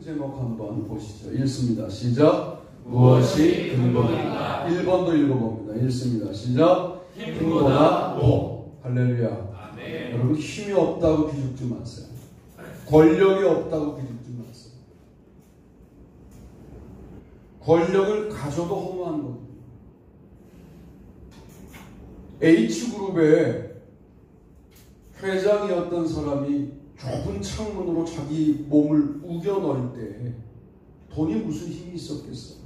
제목 한번 보시죠. 읽습니다. 시작. 무엇이 근본인가? 1번도 읽어봅니다. 읽습니다. 시작. 힘보다 복. 할렐루야. 아멘. 여러분, 힘이 없다고 기죽지 마세요. 권력이 없다고 기죽지 마세요. 권력을 가져도 허무한 겁니다. H그룹의 회장이었던 사람이 좁은 창문으로 자기 몸을 우겨 넣을 때 돈이 무슨 힘이 있었겠어요?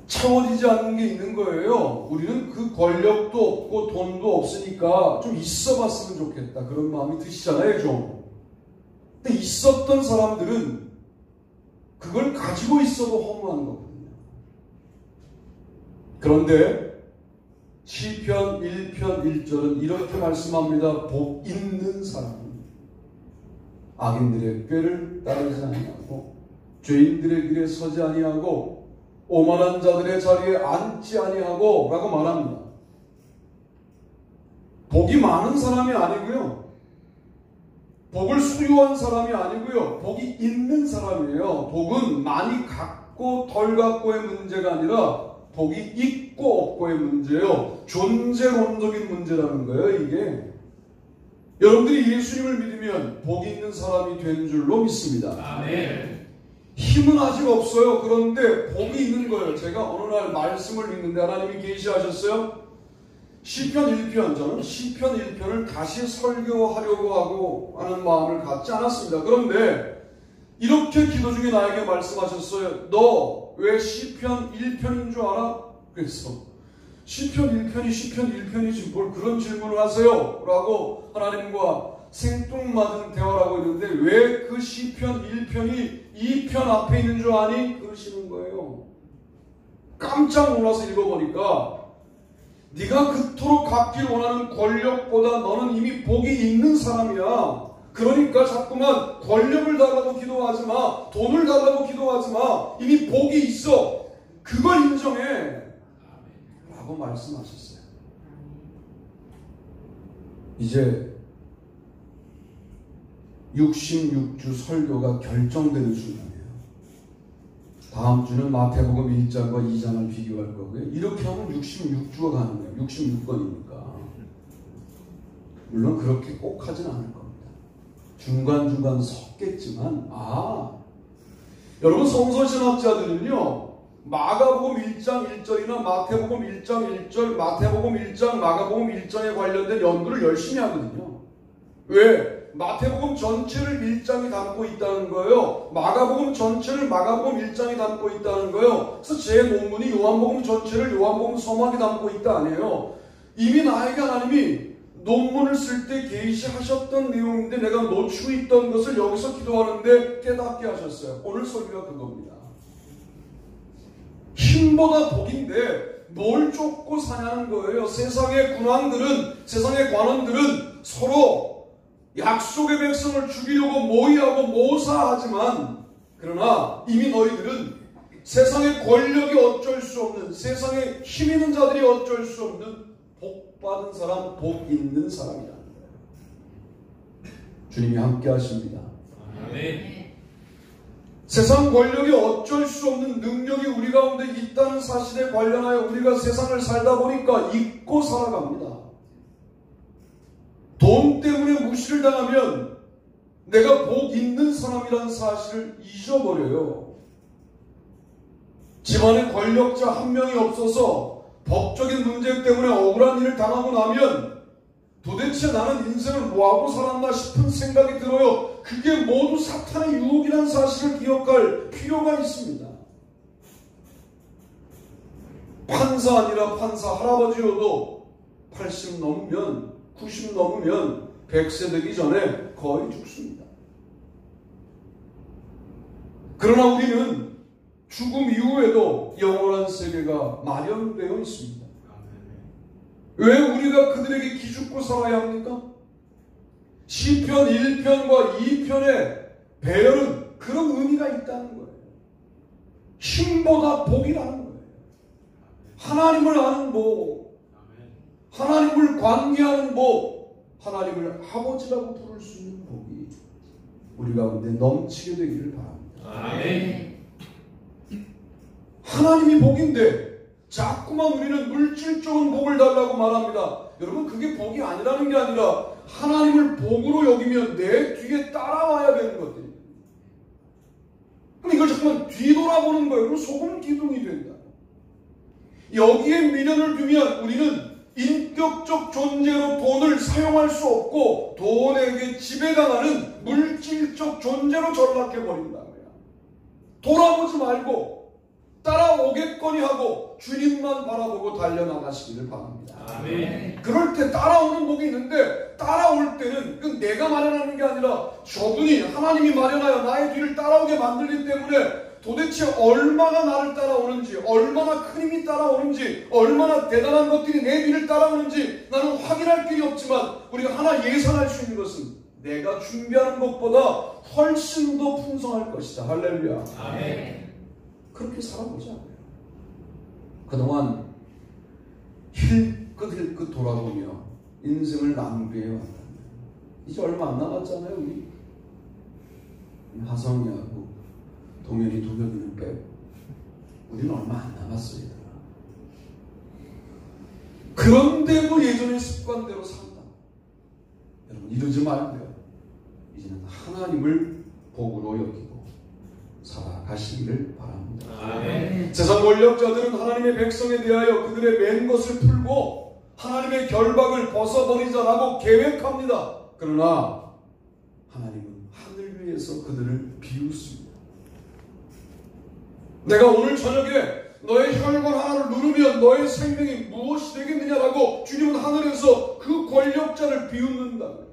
채워지지 않는 게 있는 거예요. 우리는 그 권력도 없고 돈도 없으니까 좀 있어 봤으면 좋겠다, 그런 마음이 드시잖아요, 좀. 근데 있었던 사람들은 그걸 가지고 있어도 허무한 거거든요. 그런데 시편 1편 1절은 이렇게 말씀합니다. 복 있는 사람은 악인들의 꾀를 따르지 아니하고 죄인들의 길에 서지 아니하고 오만한 자들의 자리에 앉지 아니하고 라고 말합니다. 복이 많은 사람이 아니고요, 복을 수요한 사람이 아니고요, 복이 있는 사람이에요. 복은 많이 갖고 덜 갖고의 문제가 아니라 복이 있고 없고의 문제예요. 존재론적인 문제라는 거예요, 이게. 여러분들이 예수님을 믿으면 복이 있는 사람이 된 줄로 믿습니다. 아멘. 힘은 아직 없어요. 그런데 복이 있는 거예요. 제가 어느 날 말씀을 읽는데 하나님이 계시하셨어요. 시편 1편, 저는 시편 1편을 다시 설교하려고 하고 하는 마음을 갖지 않았습니다. 그런데 이렇게 기도 중에 나에게 말씀하셨어요. 너 왜 시편 1편인 줄 알아? 그래서 시편 1편이지 뭘 그런 질문을 하세요? 라고 하나님과 생뚱맞은 대화를 하고 있는데 왜 그 시편 1편이 2편 앞에 있는 줄 아니? 그러시는 거예요. 깜짝 놀라서 읽어보니까 네가 그토록 갖길 원하는 권력보다 너는 이미 복이 있는 사람이야. 그러니까 자꾸만 권력을 달라고 기도하지 마. 돈을 달라고 기도하지 마. 이미 복이 있어. 그걸 인정해. 라고 말씀하셨어요. 이제 66주 설교가 결정되는 순간이에요. 다음 주는 마태복음 1장과 2장을 비교할 거고요. 이렇게 하면 66주가 가는 거예요. 66권이니까. 물론 그렇게 꼭 하진 않을 겁니다. 중간중간 섞겠지만, 여러분 성서신학자들은요, 마가복음 1장 1절이나 마태복음 1장 1절, 마태복음 1장, 마가복음 1장에 관련된 연구를 열심히 하거든요. 왜? 마태복음 전체를 1장이 담고 있다는 거예요. 마가복음 전체를 마가복음 1장이 담고 있다는 거예요. 그래서 제 논문이 요한복음 전체를 요한복음 서막이 담고 있다 아니에요. 이미 나에게 하나님이 논문을 쓸 때 계시하셨던 내용인데 내가 놓치고 있던 것을 여기서 기도하는데 깨닫게 하셨어요. 오늘 설교가 그겁니다. 힘보다 복인데 뭘 쫓고 사냐는 거예요. 세상의 군왕들은, 세상의 관원들은 서로 약속의 백성을 죽이려고 모의하고 모사하지만, 그러나 이미 너희들은 세상의 권력이 어쩔 수 없는, 세상에 힘 있는 자들이 어쩔 수 없는 복 받은 사람, 복 있는 사람이라는 거예요. 주님이 함께 하십니다. 아멘. 세상 권력이 어쩔 수 없는 능력이 우리 가운데 있다는 사실에 관련하여 우리가 세상을 살다 보니까 잊고 살아갑니다. 돈 때문에 무시를 당하면 내가 복 있는 사람이라는 사실을 잊어버려요. 집안에 권력자 한 명이 없어서 법적인 문제 때문에 억울한 일을 당하고 나면 도대체 나는 인생을 뭐하고 살았나 싶은 생각이 들어요. 그게 모두 사탄의 유혹이라는 사실을 기억할 필요가 있습니다. 판사 아니라 판사 할아버지여도 80 넘으면, 90 넘으면 100세 되기 전에 거의 죽습니다. 그러나 우리는 죽음 이후에도 영원한 세계가 마련되어 있습니다. 왜 우리가 그들에게 기죽고 살아야 합니까? 시편 1편과 2편의 배열은 그런 의미가 있다는 거예요. 힘보다 복이라는 거예요. 하나님을 아는 복, 하나님을 관계하는 복, 하나님을 아버지라고 부를 수 있는 복이 우리 가운데 넘치게 되기를 바랍니다. 아멘. 하나님이 복인데 자꾸만 우리는 물질적인 복을 달라고 말합니다. 여러분, 그게 복이 아니라는 게 아니라 하나님을 복으로 여기면 내 뒤에 따라와야 되는 것들이에요. 그럼 이걸 잠깐만 뒤돌아보는 거예요. 그럼 소금 기둥이 된다. 여기에 미련을 두면 우리는 인격적 존재로 돈을 사용할 수 없고 돈에게 지배당하는 물질적 존재로 전락해버린다. 돌아보지 말고 따라오겠거니 하고 주님만 바라보고 달려나가시기를 바랍니다. 아멘. 그럴 때 따라오는 복이 있는데, 따라올 때는 그 내가 마련하는 게 아니라 저분이, 하나님이 마련하여 나의 뒤를 따라오게 만들기 때문에 도대체 얼마나 나를 따라오는지, 얼마나 큰 힘이 따라오는지, 얼마나 대단한 것들이 내 뒤를 따라오는지 나는 확인할 길이 없지만, 우리가 하나 예상할 수 있는 것은 내가 준비하는 것보다 훨씬 더 풍성할 것이다. 할렐루야. 아멘. 그렇게 살아보자. 그동안 힐끗힐끗 돌아보며 인생을 낭비해 왔다. 이제 얼마 안 남았잖아요. 우리 하성이하고 동현이 도겸이는 빼고 우리는 얼마 안 남았어요. 그런데도 예전의 습관대로 산다. 여러분, 이러지 말고요. 이제는 하나님을 복으로 여기고 살아가시기를 바랍니다. 아멘. 세상 권력자들은 하나님의 백성에 대하여 그들의 맨 것을 풀고 하나님의 결박을 벗어버리자라고 계획합니다. 그러나 하나님은 하늘 위에서 그들을 비웃습니다. 내가 오늘 저녁에 너의 혈관 하나를 누르면 너의 생명이 무엇이 되겠느냐라고 주님은 하늘에서 그 권력자를 비웃는다.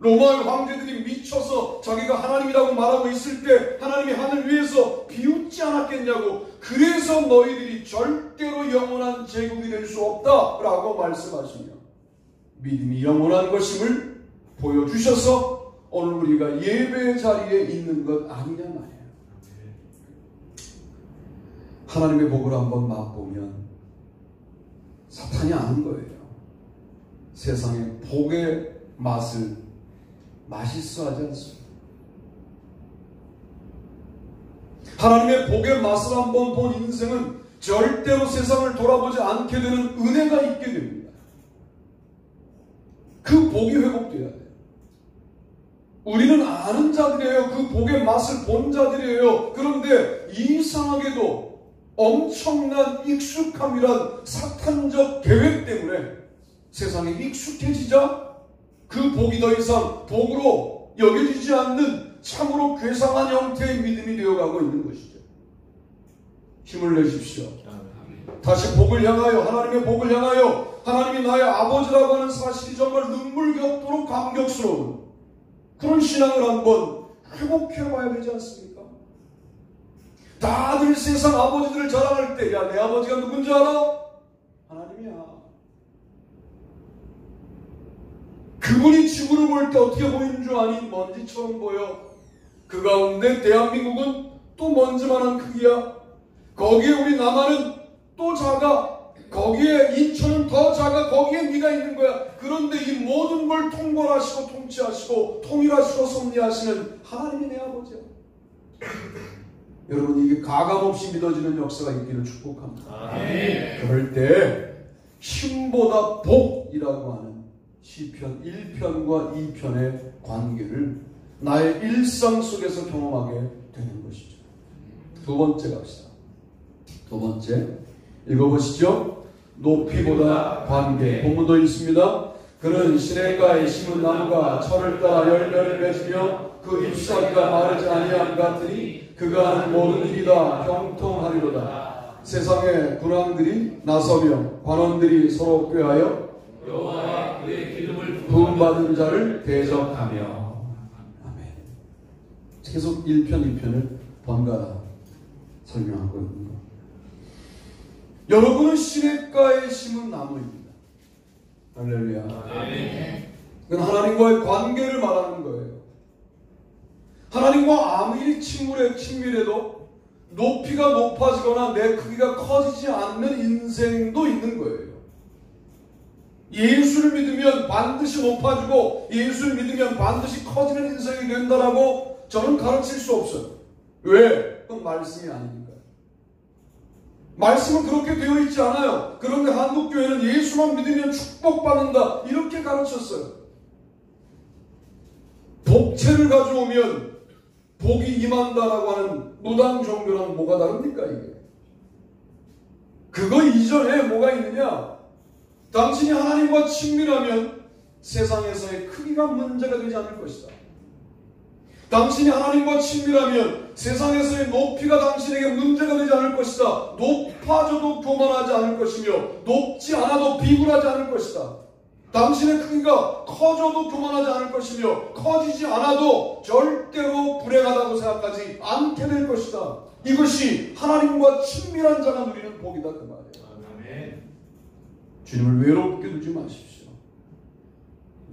로마의 황제들이 미쳐서 자기가 하나님이라고 말하고 있을 때 하나님이 하늘 위에서 비웃지 않았겠냐고. 그래서 너희들이 절대로 영원한 제국이 될 수 없다라고 말씀하시며 믿음이 영원한 것임을 보여주셔서 오늘 우리가 예배의 자리에 있는 것 아니냐 말이에요. 하나님의 복을 한번 맛보면 사탄이 아는 거예요. 세상의 복의 맛을 맛있어 하지 않습니다. 하나님의 복의 맛을 한번 본 인생은 절대로 세상을 돌아보지 않게 되는 은혜가 있게 됩니다. 그 복이 회복되어야 돼요. 우리는 아는 자들이에요. 그 복의 맛을 본 자들이에요. 그런데 이상하게도 엄청난 익숙함이란 사탄적 계획 때문에 세상에 익숙해지자 그 복이 더 이상 복으로 여겨지지 않는 참으로 괴상한 형태의 믿음이 되어가고 있는 것이죠. 힘을 내십시오. 다시 복을 향하여, 하나님의 복을 향하여, 하나님이 나의 아버지라고 하는 사실이 정말 눈물겹도록 감격스러운 그런 신앙을 한번 회복해봐야 되지 않습니까? 다들 세상 아버지들을 자랑할 때, 야, 내 아버지가 누군지 알아? 하나님이야. 그분이 지구를 볼 때 어떻게 보이는 줄 아니? 먼지처럼 보여. 그 가운데 대한민국은 또 먼지만한 크기야. 거기에 우리 남한은 또 작아. 거기에 인천은 더 작아. 거기에 네가 있는 거야. 그런데 이 모든 걸 통벌하시고 통치하시고 통일하시고 섭리하시는 하나님이 내 아버지야. 여러분, 이게 가감없이 믿어지는 역사가 있기를 축복합니다. 아멘. 그럴 때 힘보다 복이라고 하는 시편 1편과 2편의 관계를 나의 일상 속에서 경험하게 되는 것이죠. 두 번째 갑시다. 두 번째 읽어보시죠. 높이보다 관계. 본문도 있습니다. 그는 시냇가에 심은 나무가 철을 따라 열매를 맺으며 그 잎사귀가 마르지 아니함 같으니 그가 하는 모든 일이 다 형통하리로다. 세상의 군왕들이 나서며 관원들이 서로 꾀하여 여호와와 그의 기름을 부음받은 자를 대적하며. 아멘. 계속 1편, 2편을 번갈아 설명하고 있는 것. 여러분은 시냇가에 심은 나무입니다. 할렐루야. 아멘. 그건 하나님과의 관계를 말하는 거예요. 하나님과 아무리 친밀해도 높이가 높아지거나 내 크기가 커지지 않는 인생도 있는 거예요. 예수를 믿으면 반드시 높아지고 예수를 믿으면 반드시 커지는 인생이 된다라고 저는 가르칠 수 없어요. 왜? 그건 말씀이 아니니까요. 말씀은 그렇게 되어 있지 않아요. 그런데 한국교회는 예수만 믿으면 축복받는다 이렇게 가르쳤어요. 복채를 가져오면 복이 임한다라고 하는 무당 종교랑 뭐가 다릅니까 이게? 그거 이전에 뭐가 있느냐? 당신이 하나님과 친밀하면 세상에서의 크기가 문제가 되지 않을 것이다. 당신이 하나님과 친밀하면 세상에서의 높이가 당신에게 문제가 되지 않을 것이다. 높아져도 교만하지 않을 것이며 높지 않아도 비굴하지 않을 것이다. 당신의 크기가 커져도 교만하지 않을 것이며 커지지 않아도 절대로 불행하다고 생각하지 않게 될 것이다. 이것이 하나님과 친밀한 자가 누리는 복이다 그 말이에요. 주님을 외롭게 두지 마십시오.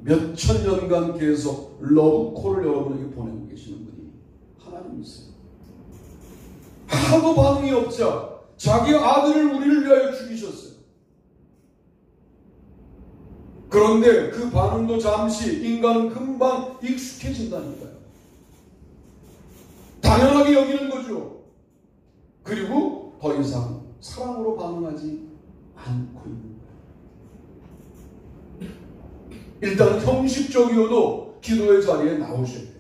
몇천 년간 계속 러브콜을 여러분에게 보내고 계시는 분이 하나님이세요. 하나도 반응이 없자 자기 아들을 우리를 위하여 죽이셨어요. 그런데 그 반응도 잠시, 인간은 금방 익숙해진다니까요. 당연하게 여기는 거죠. 그리고 더 이상 사랑으로 반응하지 않고 있는 거예요. 일단 형식적이어도 기도의 자리에 나오셔야 돼요.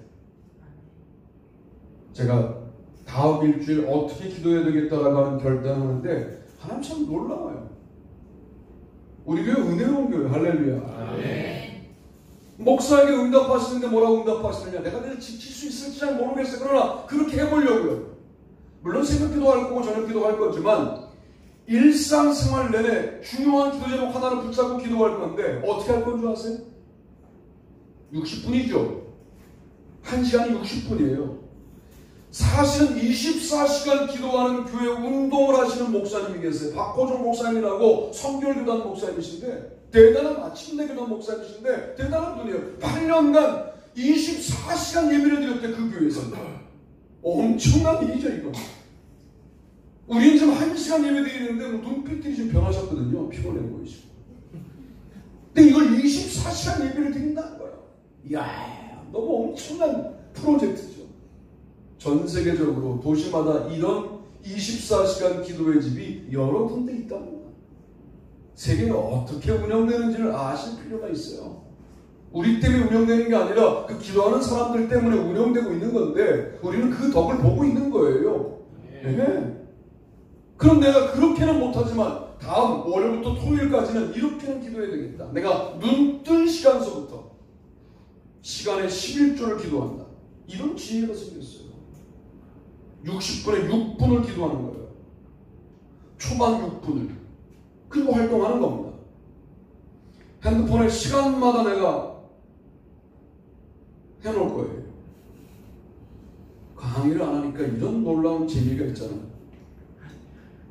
제가 다음 일주일 어떻게 기도해야 되겠다라고 하는 결단을 하는데 하나님 참 놀라워요. 우리 교회 은혜로운 교회, 할렐루야. 목사에게 응답하시는데 뭐라고 응답하시느냐? 내가 내일 지킬 수 있을지 잘 모르겠어요. 그러나 그렇게 해보려고요. 물론 새벽 기도할 거고 저녁 기도할 거지만 일상생활 내내 중요한 기도 제목 하나를 붙잡고 기도할 건데 어떻게 할 건 줄 아세요? 60분이죠. 1시간이 60분이에요. 사실은 24시간 기도하는 교회 운동을 하시는 목사님이 계세요. 박호종 목사님이라고 성결교단 목사님이신데 대단한 아침내 교단 목사님이신데 대단한 분이에요. 8년간 24시간 예배를 드렸대 그 교회에서. 엄청난 일이죠 이거. 우리는 지금 1시간 예배 드리는데 눈빛들이 좀 변하셨거든요. 피곤해 보이시고. 근데 이걸 24시간 예배를 드린다는 거예요. 이야, 너무 엄청난 프로젝트죠. 전 세계적으로 도시마다 이런 24시간 기도의 집이 여러 군데 있답니다. 세계가 어떻게 운영되는지를 아실 필요가 있어요. 우리 때문에 운영되는 게 아니라 그 기도하는 사람들 때문에 운영되고 있는 건데 우리는 그 덕을 보고 있는 거예요. 네. 그럼 내가 그렇게는 못하지만 다음 월요일부터 토요일까지는 이렇게는 기도해야 되겠다. 내가 눈 뜬 시간서부터 시간의 11조를 기도한다. 이런 지혜가 생겼어요. 60분에 6분을 기도하는 거예요. 초반 6분을. 그리고 활동하는 겁니다. 핸드폰에 시간마다 내가 해놓을 거예요. 강의를 안 하니까 이런 놀라운 재미가 있잖아요.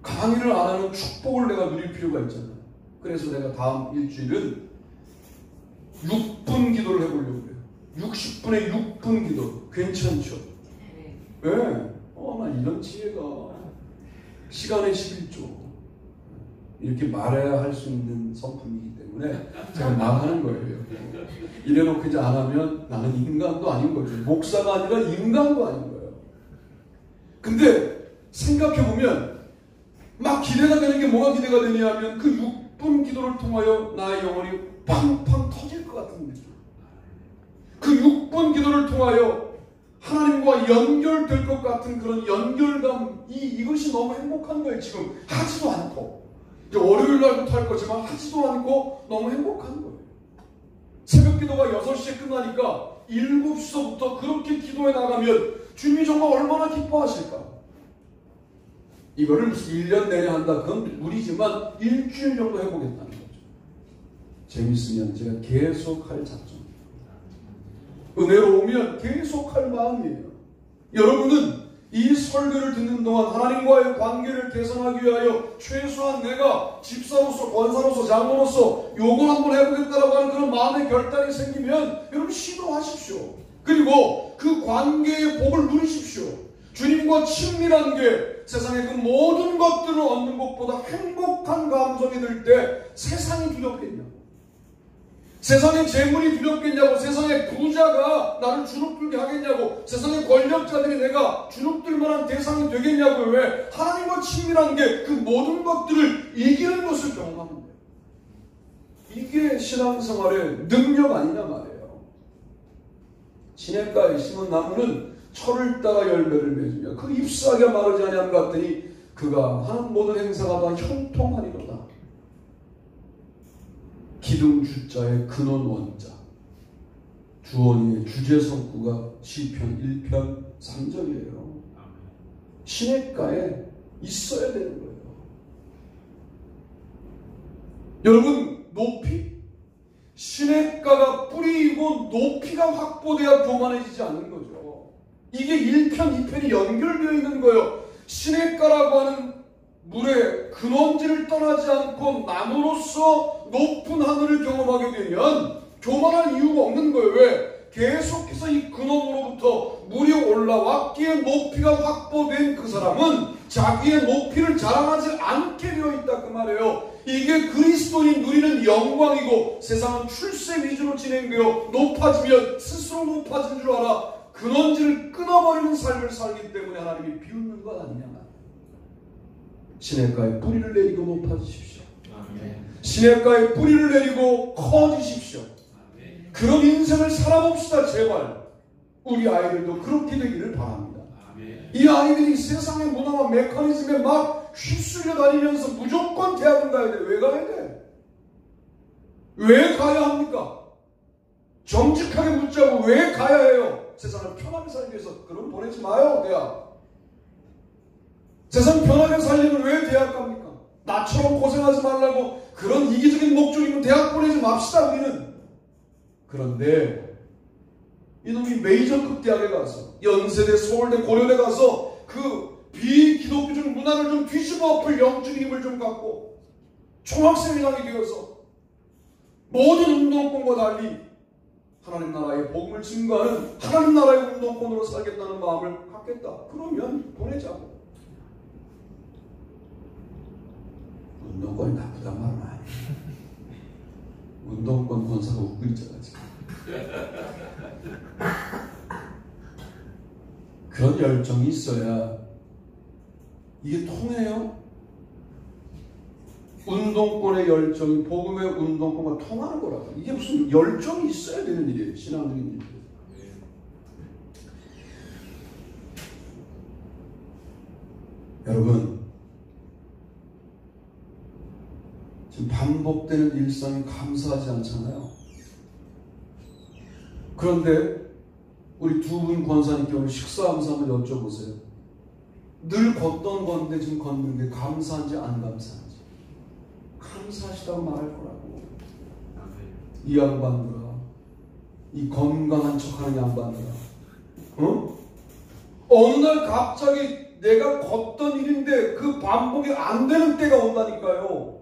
강의를 안 하는 축복을 내가 누릴 필요가 있잖아요. 그래서 내가 다음 일주일은 6분 기도를 해보려고 해요. 60분에 6분 기도. 괜찮죠? 왜? 나 이런 지혜가 시간의 11조 이렇게 말해야 할 수 있는 성품이기 때문에 제가 말하는 거예요. 이래놓고 이제 안 하면 나는 인간도 아닌 거죠. 목사가 아니라 인간도 아닌 거예요. 근데 생각해보면 막 기대가 되는 게 뭐가 기대가 되냐 하면 그 6분 기도를 통하여 나의 영혼이 팡팡 터질 것 같은 느낌. 그 6분 기도를 통하여 하나님과 연결될 것 같은 그런 연결감, 이것이 너무 행복한 거예요. 지금 하지도 않고 이제 월요일 날부터 할 거지만 하지도 않고 너무 행복한 거예요. 새벽 기도가 6시에 끝나니까 7시서부터 그렇게 기도해 나가면 주님이 정말 얼마나 기뻐하실까. 이거를 무슨 1년 내내 한다 그건 무리지만 일주일 정도 해보겠다는 거죠. 재밌으면 제가 계속 할 작정입니다. 은혜로우면 계속 할 마음이에요. 여러분은 이 설교를 듣는 동안 하나님과의 관계를 개선하기 위하여 최소한 내가 집사로서, 권사로서, 장로로서 요걸 한번 해보겠다라고 하는 그런 마음의 결단이 생기면 여러분 시도하십시오. 그리고 그 관계의 복을 누리십시오. 주님과 친밀한 게 세상의 그 모든 것들을 얻는 것보다 행복한 감정이 들 때 세상이 두렵겠냐. 세상의 재물이 두렵겠냐고, 세상의 부자가 나를 주눅들게 하겠냐고, 세상의 권력자들이 내가 주눅들 만한 대상이 되겠냐고. 왜? 하나님과 친밀한 게 그 모든 것들을 이기는 것을 경험하는 거예요. 이게 신앙생활의 능력 아니냐 말이에요. 시냇가에 심은 나무는 철을 따라 열매를 맺으며 그 잎사귀가 마르지 아니함 같더니 그가 하는 모든 행사가 다 형통하리로다. 기둥 주자의 근원 원자, 주원이의 주제성구가 시편 1편 3절이에요. 시냇가에 있어야 되는 거예요. 여러분, 높이? 시냇가가 뿌리이고 높이가 확보돼야 교만해지지 않는 거죠. 이게 1편, 2편이 연결되어 있는 거예요. 시냇가라고 하는 물의 근원지를 떠나지 않고 나무로서 높은 하늘을 경험하게 되면 교만할 이유가 없는 거예요. 왜? 계속해서 이 근원으로부터 물이 올라왔기에 높이가 확보된 그 사람은 자기의 높이를 자랑하지 않게 되어 있다 그 말이에요. 이게 그리스도인이 누리는 영광이고, 세상은 출세 위주로 진행되어 높아지면 스스로 높아진 줄 알아 근원지를 끊어버리는 삶을 살기 때문에 하나님이 비웃는 것 아니냐. 시냇가에 뿌리를 내리고 높아지십시오. 시냇가에 뿌리를 내리고 커지십시오. 그런 인생을 살아봅시다. 제발 우리 아이들도 그렇게 되기를 바랍니다. 이 아이들이 세상의 문화와 메커니즘에 막 휩쓸려 다니면서 무조건 대학은 가야 돼. 왜 가야 돼? 왜 가야 합니까? 정직하게 묻자고 왜 가야 해요? 세상을 편하게 살기 위해서. 그럼 보내지 마요. 대학. 세상 편하게 살려면 왜 대학 갑니까? 나처럼 고생하지 말라고 그런 이기적인 목적이면 대학 보내지 맙시다. 우리는. 그런데 이놈이 메이저급 대학에 가서, 연세대, 서울대, 고려대 가서 그 비기독교적 문화를 좀 뒤집어 엎을 영적인 힘을 좀 갖고 총학생회장이 되어서 모든 운동권과 달리 하나님 나라의 복음을 증거하는 하나님 나라의 운동권으로 살겠다는 마음을 갖겠다. 그러면 보내자고. 운동권이 나쁘단 말은 아니에요. 운동권 권사가 웃고 있잖아 지금. 그런 열정이 있어야 이게 통해요. 운동권의 열정이 복음의 운동권과 통하는 거라고. 이게 무슨 열정이 있어야 되는 일이에요. 신앙적인 일이에요. 여러분, 지금 반복되는 일상이 감사하지 않잖아요. 그런데 우리 두 분 권사님께 오늘 식사하면서 한번 여쭤보세요. 늘 걷던 건데 지금 걷는데 감사한지 안 감사한지. 감사하시다고 말할 거라고. 이 양반들아, 이 건강한 척하는 양반들아, 어느 날 갑자기 내가 걷던 일인데 그 반복이 안 되는 때가 온다니까요.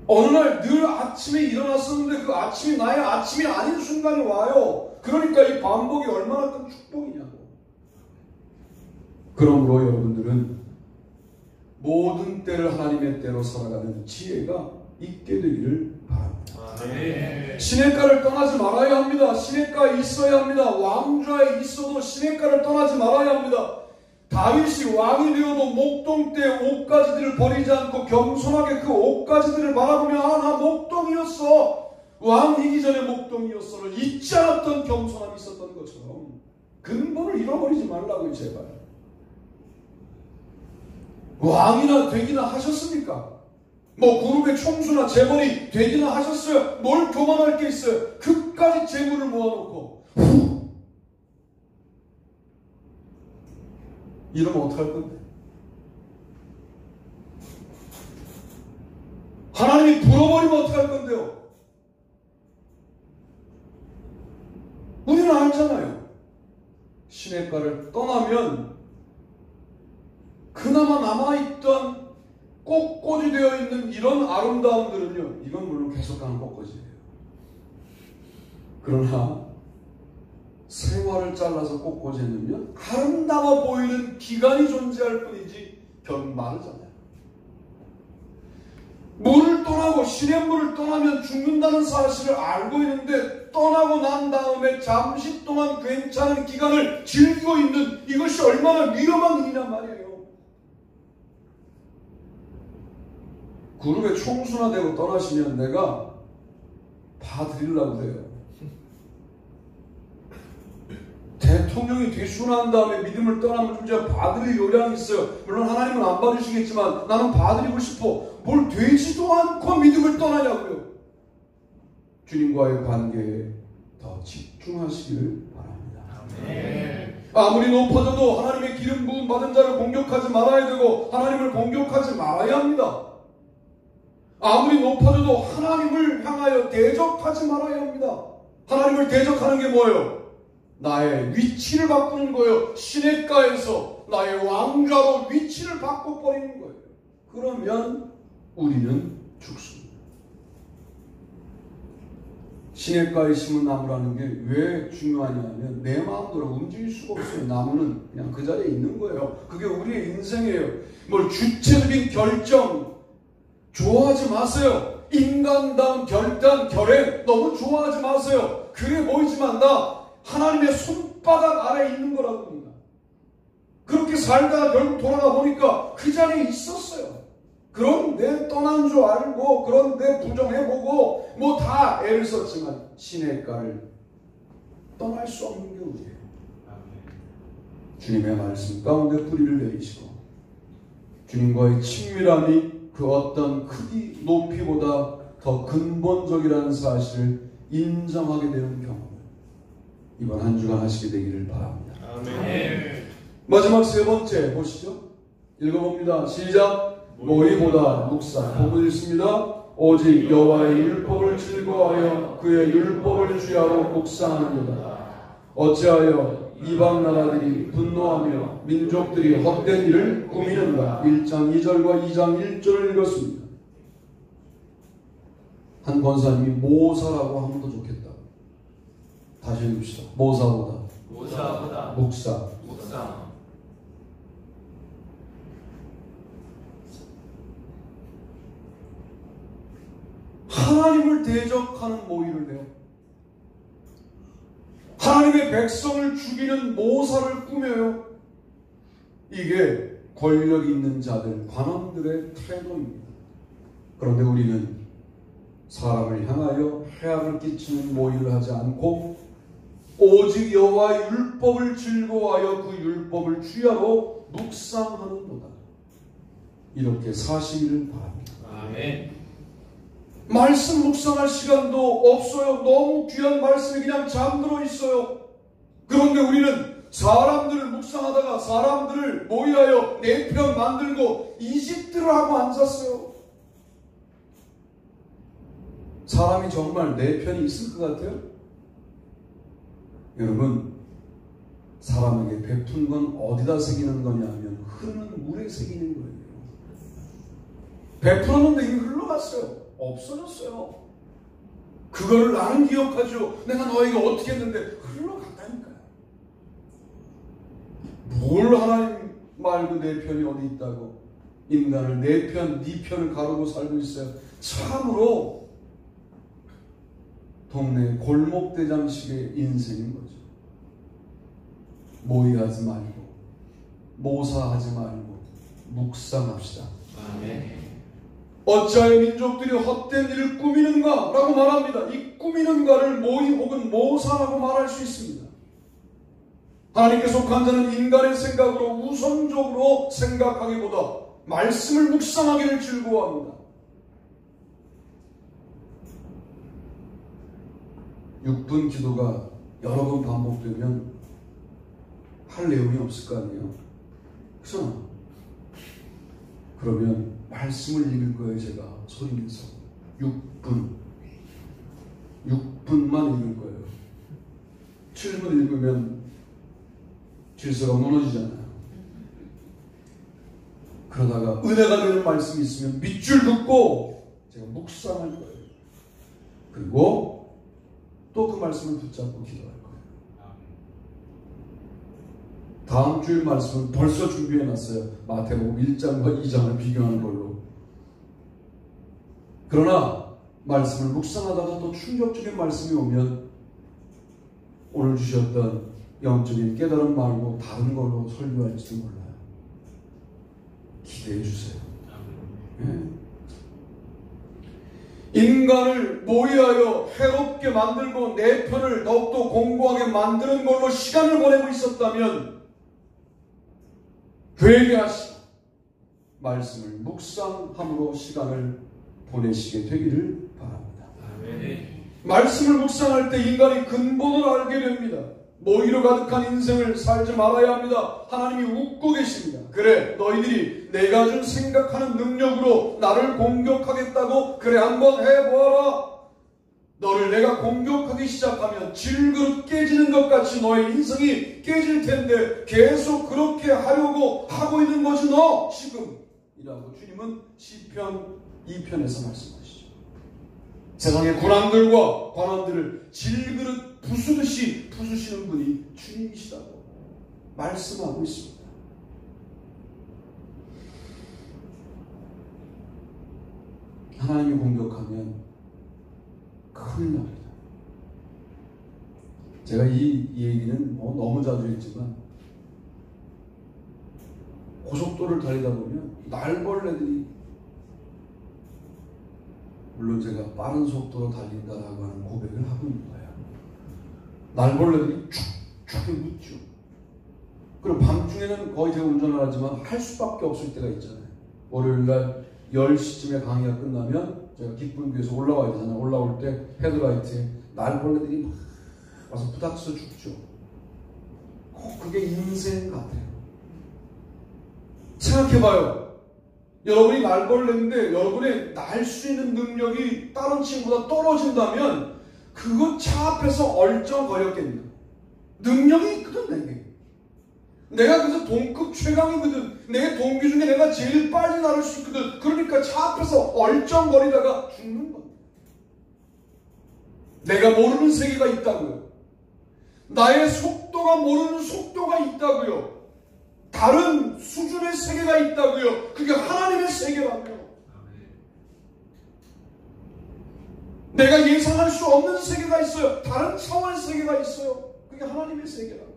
어느 날 늘 아침에 일어났었는데 그 아침이 나의 아침이 아닌 순간이 와요. 그러니까 이 반복이 얼마나 큰 축복이냐고. 그러므로 여러분들은 모든 때를 하나님의 때로 살아가는 지혜가 있게 되기를 바랍니다. 시냇가를 떠나지 말아야 합니다. 시냇가에 있어야 합니다. 왕좌에 있어도 시냇가를 떠나지 말아야 합니다. 다윗이 왕이 되어도 목동 때 옷가지들을 버리지 않고 겸손하게 그 옷가지들을 바라보며 나 목동이었어. 왕이기 전에 목동이었어를 잊지 않았던 겸손함이 있었던 것처럼 근본을 잃어버리지 말라고요. 제발. 왕이나 되기나 하셨습니까? 뭐 그룹의 총수나 재벌이 되기나 하셨어요. 뭘 교만할 게 있어요. 그까지 재물을 모아놓고 이러면 어떡할 건데? 하나님이 불어버리면 어떡할 건데요? 우리는 알잖아요. 시냇가를 떠나면 그나마 남아있던 꽃꽂이 되어 있는 이런 아름다움들은요, 이건 물론 계속 가는 꽃꽂이예요. 그러나 생활을 잘라서 꽃꽂이에 넣으면 아름다워 보이는 기간이 존재할 뿐이지 결국 마르잖아요. 물을 또 떠나고 시냇물을 떠나면 죽는다는 사실을 알고 있는데 떠나고 난 다음에 잠시 동안 괜찮은 기간을 즐기고 있는 이것이 얼마나 위험한 일이란 말이에요. 그룹에 총수나되고 떠나시면 내가 봐드리려고 해요. 대통령이 되시고 난 다음에 믿음을 떠나면 좀 제가 봐드릴 요량이 있어요. 물론 하나님은 안 받으시겠지만 나는 봐드리고 싶어. 뭘 되지도 않고 믿음을 떠나냐고요. 주님과의 관계에 더 집중하시기를 바랍니다. 네. 아무리 높아져도 하나님의 기름 부음 받은 자를 공격하지 말아야 되고 하나님을 공격하지 말아야 합니다. 아무리 높아져도 하나님을 향하여 대적하지 말아야 합니다. 하나님을 대적하는 게 뭐예요? 나의 위치를 바꾸는 거예요. 시냇가에서 나의 왕좌로 위치를 바꿔버리는 거예요. 그러면 우리는 죽습니다. 시냇가에 심은 나무라는 게 왜 중요하냐면 내 마음대로 움직일 수가 없어요. 나무는 그냥 그 자리에 있는 거예요. 그게 우리의 인생이에요. 뭘 주체적인 결정 좋아하지 마세요. 인간다운 결단, 결행 너무 좋아하지 마세요. 그래 보이지만 나 하나님의 손바닥 아래에 있는 거라고 합니다. 그렇게 살다가 결국 돌아가 보니까 그 자리에 있었어요. 그런데 떠난 줄 알고 그런데 부정해보고 뭐 다 애를 썼지만 시냇가를 떠날 수 없는 게 우리예요. 주님의 말씀 가운데 뿌리를 내리시고 주님과의 친밀함이 그 어떤 크기, 높이보다 더 근본적이라는 사실을 인정하게 되는 경험을 이번 한 주간 하시게 되기를 바랍니다. 아멘. 마지막 세 번째 보시죠. 읽어봅니다. 시작. 모의보다 묵상. 복을 읽습니다. 오직 여호와의 율법을 즐거워하여 그의 율법을 주야로 묵상하느니라. 어찌하여 이방 나라들이 분노하며 민족들이 헛된 일을 꾸미는가. 1장 2절과 2장 1절을 읽었습니다. 한 권사님이 모사라고 하면 더 좋겠다. 다시 읽읍시다. 모사보다 묵상. 하나님을 대적하는 모의를 해요. 하나님의 백성을 죽이는 모사를 꾸며요. 이게 권력 있는 자들, 관원들의 태도입니다. 그런데 우리는 사람을 향하여 해악을 끼치는 모의를 하지 않고 오직 여호와의 율법을 즐거워하여 그 율법을 주야로 묵상하는도다. 이렇게 사시기를 바랍니다. 아멘. 말씀 묵상할 시간도 없어요. 너무 귀한 말씀이 그냥 잠들어 있어요. 그런데 우리는 사람들을 묵상하다가 사람들을 모의하여 내 편 만들고 이집트를 하고 앉았어요. 사람이 정말 내 편이 있을 것 같아요? 여러분, 사람에게 베푼 건 어디다 새기는 거냐면 흐르는 물에 새기는 거예요. 베풀었는데 이미 흘러갔어요. 없어졌어요. 그거를 나는 기억하죠. 내가 너에게 어떻게 했는데 흘러갔다니까요. 뭘 하나님 말고 내 편이 어디 있다고 인간을 내 편, 네 편을 가르고 살고 있어요. 참으로 동네 골목대장식의 인생인 거죠. 모의하지 말고 모사하지 말고 묵상합시다. 아멘. 어찌하여 민족들이 헛된 일을 꾸미는가? 라고 말합니다. 이 꾸미는가를 모의 혹은 모사라고 말할 수 있습니다. 하나님께 속한 자는 인간의 생각으로 우선적으로 생각하기보다 말씀을 묵상하기를 즐거워합니다. 6분 기도가 여러 번 반복되면 할 내용이 없을 거 아니에요. 그렇죠? 그러면 말씀을 읽을 거예요. 제가 소리내서 6분만 읽을 거예요. 7분 읽으면 질서가 무너지잖아요. 그러다가 은혜가 되는 말씀이 있으면 밑줄 긋고 제가 묵상할 거예요. 그리고 또 그 말씀을 붙잡고 기도할 거예요. 다음 주일 말씀은 벌써 준비해놨어요. 마태복음 1장과 2장을 비교하는 걸로. 그러나 말씀을 묵상하다가 또 충격적인 말씀이 오면 오늘 주셨던 영적인 깨달음 말고 다른 걸로 설교할지도 몰라요. 기대해 주세요. 인간을 모의하여 해롭게 만들고 내 편을 더욱더 공고하게 만드는 걸로 시간을 보내고 있었다면 회개하시고 말씀을 묵상함으로 시간을 보내시게 되기를 바랍니다. 말씀을 묵상할 때 인간이 근본을 알게 됩니다. 모의로 가득한 인생을 살지 말아야 합니다. 하나님이 웃고 계십니다. 그래, 너희들이 내가 준 생각하는 능력으로 나를 공격하겠다고? 그래, 한번 해보아라. 너를 내가 공격하기 시작하면 질그릇 깨지는 것 같이 너의 인생이 깨질 텐데 계속 그렇게 하려고 하고 있는 거지 너 지금 이라고 주님은 시편 2편에서 말씀하시죠. 세상의 군왕들과 관원들을 질그릇 부수듯이 부수시는 분이 주님이시다고 말씀하고 있습니다. 하나님이 공격하면 큰일 납니다. 제가 이 얘기는 너무 자주 했지만 고속도로를 달리다 보면 날벌레들이, 물론 제가 빠른 속도로 달린다라고 하는 고백을 하고 있는 거예요. 날벌레들이 축축 묻죠. 그리고 밤중에는 거의 제가 운전을 하지만 할 수밖에 없을 때가 있잖아요. 월요일날 10시쯤에 강의가 끝나면 제가 기쁨교에서 올라와야 되잖아요. 올라올 때 헤드라이트에 날벌레들이 막 와서 부닥쳐 죽죠. 그게 인생 같아요. 생각해봐요. 여러분이 날벌레인데 여러분의 날 수 있는 능력이 다른 친구보다 떨어진다면 그거 차 앞에서 얼쩡거렸겠냐. 능력이 있거든 내게. 내가 그래서 동급 최강이거든. 내 동기 중에 내가 제일 빨리 나를 수 있거든. 그러니까 차 앞에서 얼쩡거리다가 죽는 거야. 내가 모르는 세계가 있다고요. 나의 속도가 모르는 속도가 있다고요. 다른 수준의 세계가 있다고요. 그게 하나님의 세계라고요. 내가 예상할 수 없는 세계가 있어요. 다른 차원의 세계가 있어요. 그게 하나님의 세계라고요.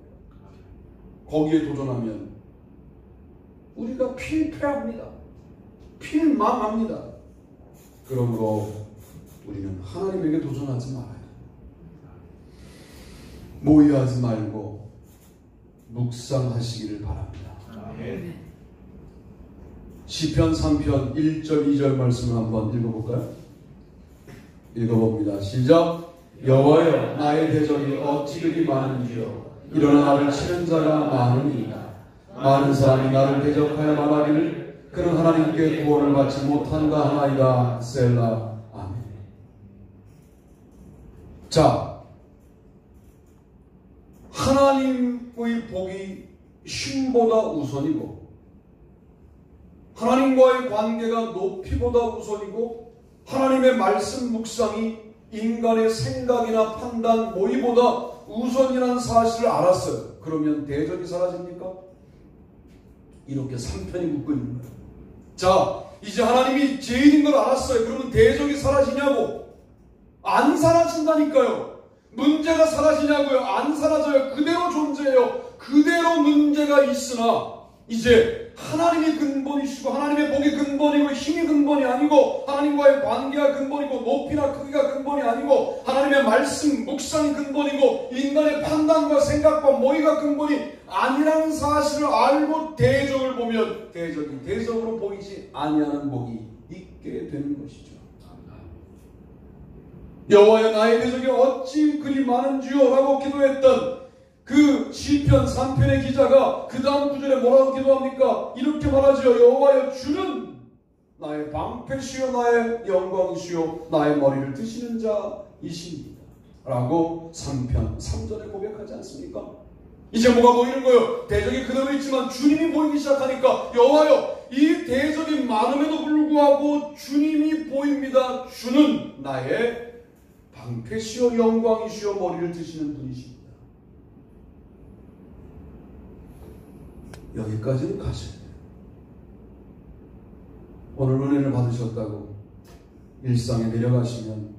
거기에 도전하면 우리가 필패합니다. 필망합니다. 그러므로 우리는 하나님에게 도전하지 말아야 돼요. 모의하지 말고 묵상하시기를 바랍니다. 시편 3편 1절 2절 말씀을 한번 읽어볼까요? 읽어봅니다. 시작. 여호와여 나의 대적이 어찌 그리 많은지요. 일어나 나를 치는 자가 많으니이다. 많은 사람이 나를 대적하여 말하기를 그는 하나님께 구원을 받지 못한다 하나이다. 셀라. 아멘. 자, 하나님의 복이 쉼보다 우선이고 하나님과의 관계가 높이보다 우선이고 하나님의 말씀 묵상이 인간의 생각이나 판단, 모의보다 우선이라는 사실을 알았어요. 그러면 대적이 사라집니까? 이렇게 3편이 묶고 있는 거예요. 자, 이제 하나님이 죄인인 걸 알았어요. 그러면 대적이 사라지냐고? 안 사라진다니까요. 문제가 사라지냐고요? 안 사라져요. 그대로 존재해요. 그대로 문제가 있으나 이제 하나님이 근본이시고 하나님의 복이 근본이고 힘이 근본이 아니고 하나님과의 관계가 근본이고 높이나 크기가 근본이 아니고 하나님의 말씀, 묵상이 근본이고 인간의 판단과 생각과 모의가 근본이 아니라는 사실을 알고 대적을 보면 대적이 대적으로 보이지 아니하는 복이 있게 되는 것이죠. 여호와여 나의 대적이 어찌 그리 많은지요 라고 기도했던 그 시편 3편의 기자가 그 다음 구절에 뭐라고 기도합니까? 이렇게 말하죠. 여호와여 주는 나의 방패시요 나의 영광이시요 나의 머리를 드시는 자이십니다 라고 3편 3절에 고백하지 않습니까? 이제 뭐가 보이는 거예요? 대적이 그대로 있지만 주님이 보이기 시작하니까 여호와여 이 대적이 많음에도 불구하고 주님이 보입니다. 주는 나의 방패시요 영광이시요 머리를 드시는 분이십니다. 여기까지는 가셔야 돼요. 오늘 은혜를 받으셨다고 일상에 내려가시면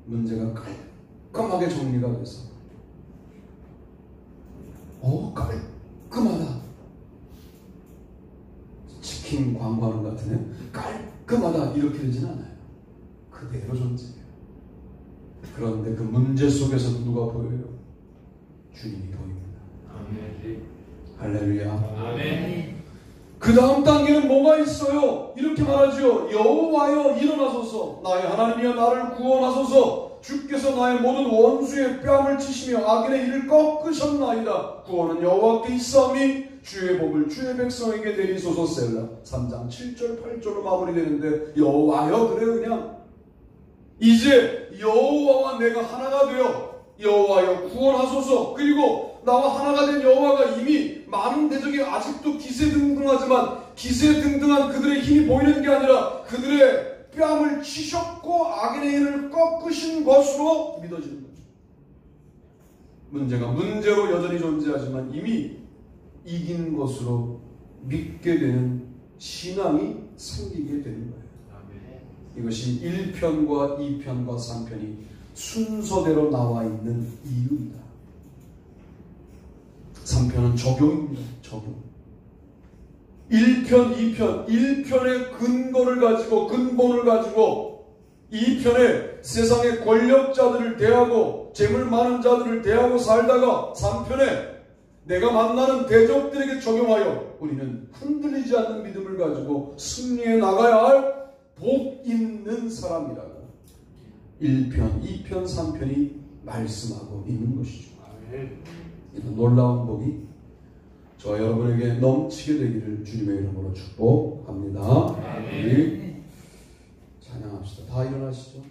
문제가 깔끔하게 정리가 돼서 깔끔하다. 치킨 광고하는 것 같으네. 깔끔하다 이렇게 되진 않아요. 그대로 존재해요. 그런데 그 문제 속에서 누가 보여요? 주님이 보입니다. 아멘. 할렐루야. 아멘. 그 다음 단계는 뭐가 있어요? 이렇게 말하죠. 여호와여 일어나소서. 나의 하나님이여 나를 구원하소서. 주께서 나의 모든 원수의 뺨을 치시며 악인의 일을 꺾으셨나이다. 구원은 여호와께 있사오니 주의 복을 주의 백성에게 내리소서. 셀라. 3장 7절 8절로 마무리되는데 여호와여 그래요. 그냥 이제 여호와와 내가 하나가 되어 여호와여 구원하소서. 그리고 나와 하나가 된 여호와가 이미 많은 대적이 아직도 기세등등하지만 기세등등한 그들의 힘이 보이는 게 아니라 그들의 뺨을 치셨고 악인의 일을 꺾으신 것으로 믿어지는 거죠. 문제가 문제로 여전히 존재하지만 이미 이긴 것으로 믿게 되는 신앙이 생기게 되는 거예요. 이것이 1편과 2편과 3편이 순서대로 나와 있는 이유입니다. 3편은 적용입니다. 적용. 1편, 2편, 1편의 근거를 가지고 근본을 가지고 2편에 세상의 권력자들을 대하고 재물 많은 자들을 대하고 살다가 3편에 내가 만나는 대적들에게 적용하여 우리는 흔들리지 않는 믿음을 가지고 승리해 나가야 할 복 있는 사람이라고 1편, 2편, 3편이 말씀하고 있는 것이죠. 이런 놀라운 복이 저와 여러분에게 넘치게 되기를 주님의 이름으로 축복합니다. 우리 찬양합시다. 다 일어나시죠.